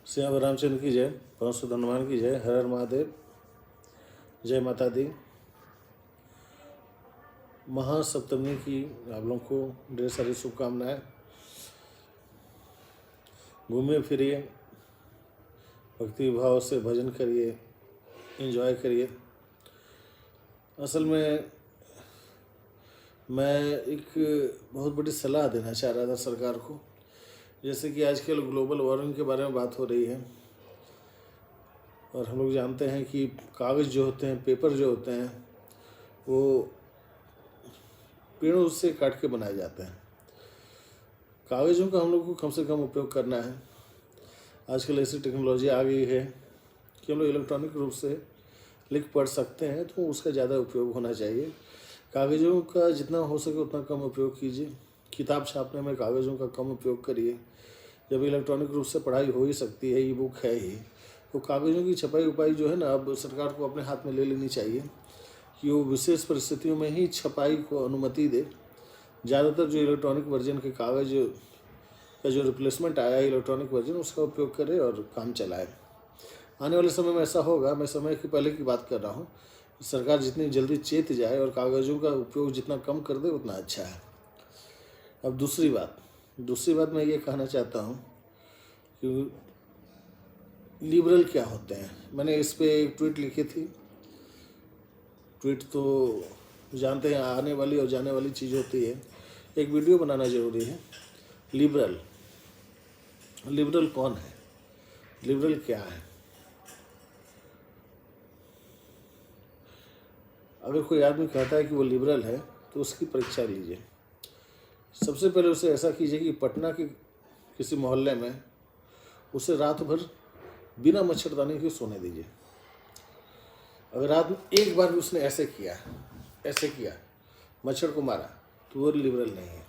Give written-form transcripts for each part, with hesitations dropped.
श्री रामचंद्र की जय, पवन सुत हनुमान की जय, हर हर महादेव, जय माता दी। महासप्तमी की आप लोगों को ढेर सारी शुभकामनाएं। घूमिए फिरिए, भक्ति भाव से भजन करिए, एंजॉय करिए। असल में मैं एक बहुत बड़ी सलाह देना चाह रहा था सरकार को। जैसे कि आजकल ग्लोबल वार्मिंग के बारे में बात हो रही है और हम लोग जानते हैं कि कागज़ जो होते हैं, पेपर जो होते हैं, वो पेड़ों से काट के बनाए जाते हैं। कागज़ों का हम लोग को कम से कम उपयोग करना है। आजकल ऐसी टेक्नोलॉजी आ गई है कि हम लोग इलेक्ट्रॉनिक रूप से लिख पढ़ सकते हैं, तो उसका ज़्यादा उपयोग होना चाहिए। कागज़ों का जितना हो सके उतना कम उपयोग कीजिए। किताब छापने में कागज़ों का कम उपयोग करिए। जब इलेक्ट्रॉनिक रूप से पढ़ाई हो ही सकती है, ई बुक है ही, तो कागज़ों की छपाई उपाई जो है ना, अब सरकार को अपने हाथ में ले लेनी चाहिए कि वो विशेष परिस्थितियों में ही छपाई को अनुमति दे। ज़्यादातर जो इलेक्ट्रॉनिक वर्जन के कागज़ का जो रिप्लेसमेंट आया है इलेक्ट्रॉनिक वर्जन, उसका उपयोग करे और काम चलाए। आने वाले समय में ऐसा होगा। मैं समय के पहले की बात कर रहा हूँ। सरकार जितनी जल्दी चेत जाए और कागज़ों का उपयोग जितना कम कर दे उतना अच्छा है। अब दूसरी बात मैं ये कहना चाहता हूँ कि लिबरल क्या होते हैं। मैंने इस पे एक ट्वीट लिखी थी। ट्वीट तो जानते हैं, आने वाली और जाने वाली चीज़ होती है। एक वीडियो बनाना ज़रूरी है। लिबरल कौन है, लिबरल क्या है। अगर कोई आदमी कहता है कि वो लिबरल है तो उसकी परीक्षा लीजिए। सबसे पहले उसे ऐसा कीजिए कि पटना के किसी मोहल्ले में उसे रात भर बिना मच्छरदानी के सोने दीजिए। अगर रात में एक बार भी उसने ऐसे किया, मच्छर को मारा, तो वो लिबरल नहीं है।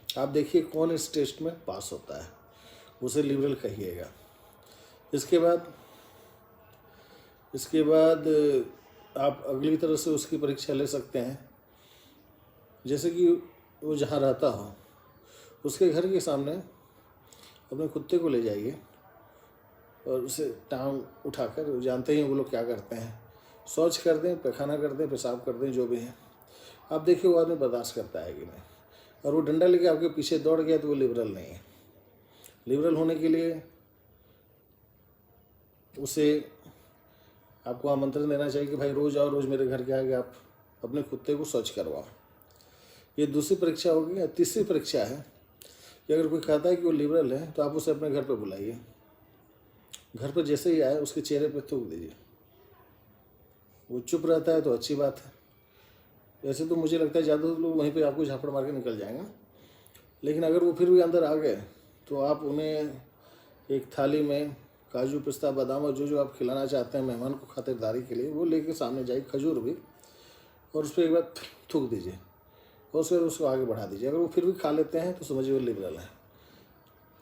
आप देखिए कौन इस टेस्ट में पास होता है, उसे लिबरल कहिएगा। इसके बाद आप अगली तरह से उसकी परीक्षा ले सकते हैं। जैसे कि वो जहाँ रहता हो, उसके घर के सामने अपने कुत्ते को ले जाइए और उसे टांग उठाकर, जानते हैं वो लोग क्या करते हैं, शौच कर दें, पैखाना कर दें, पेशाब कर दें, जो भी है। आप देखिए वो आदमी बर्दाश्त करता है कि नहीं। और वो डंडा लेके आपके पीछे दौड़ गया तो वो लिबरल नहीं है। लिबरल होने के लिए उसे आपको आमंत्रण देना चाहिए कि भाई रोज़ आओ, रोज़ मेरे घर के आगे आप अपने कुत्ते को शौच करवाओ। ये दूसरी परीक्षा होगी। या तीसरी परीक्षा है कि अगर कोई कहता है कि वो लिबरल है तो आप उसे अपने घर पे बुलाइए। घर पर जैसे ही आए उसके चेहरे पे थूक दीजिए। वो चुप रहता है तो अच्छी बात है। वैसे तो मुझे लगता है ज़्यादा लोग वहीं पे आपको झापड़ मार के निकल जाएंगे, लेकिन अगर वो फिर भी अंदर आ गए तो आप उन्हें एक थाली में काजू, पिस्ता, बादाम और जो आप खिलाना चाहते हैं मेहमान को खातिरदारी के लिए, वो लेके सामने जाइए, खजूर भी, और उस पर एक बार थूक दीजिए और फिर उसको आगे बढ़ा दीजिए। अगर वो फिर भी खा लेते हैं तो समझिए वो लिबरल है।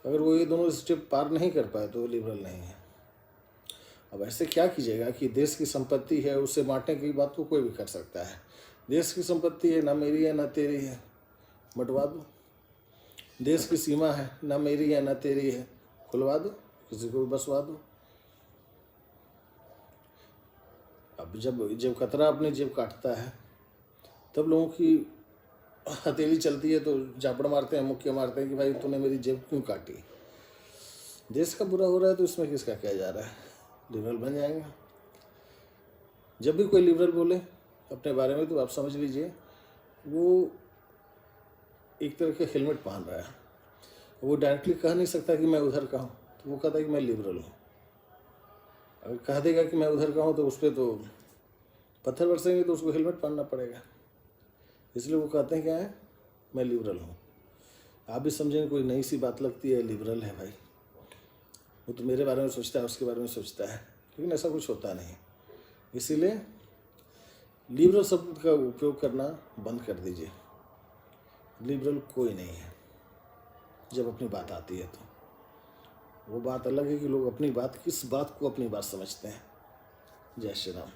अगर वो ये दोनों स्टेप पार नहीं कर पाए तो वो लिबरल नहीं है। अब ऐसे क्या कीजिएगा कि देश की संपत्ति है, उसे बांटने की बात तो कोई भी कर सकता है। देश की संपत्ति है, ना मेरी है ना तेरी है, बंटवा दो। देश की सीमा है, ना मेरी है ना तेरी है, खुलवा दो, किसी को भी बसवा दो। अब जब खतरा अपनी जेब काटता है तब लोगों की हथेली चलती है तो झापड़ मारते हैं, मुक्के मारते हैं कि भाई तूने मेरी जेब क्यों काटी। देश का बुरा हो रहा है तो इसमें किसका क्या जा रहा है। लिबरल बन जाएंगे। जब भी कोई लिबरल बोले अपने बारे में तो आप समझ लीजिए वो एक तरह के हेलमेट पहन रहा है। वो डायरेक्टली कह नहीं सकता कि मैं उधर का हूँ, तो वो कहता है कि मैं लिबरल हूँ। अगर कह देगा कि मैं उधर का हूँ तो उस पर तो पत्थर बरसेंगे, तो उसको हेलमेट पहनना पड़ेगा। इसलिए वो कहते हैं क्या है, मैं लिबरल हूँ। आप भी समझेंगे कोई नई सी बात लगती है, लिबरल है भाई, वो तो मेरे बारे में सोचता है, उसके बारे में सोचता है, लेकिन ऐसा कुछ होता नहीं। इसीलिए लिबरल शब्द का उपयोग करना बंद कर दीजिए। लिबरल कोई नहीं है जब अपनी बात आती है तो। वो बात अलग है कि लोग अपनी बात, किस बात को अपनी बात समझते हैं। जय श्री राम।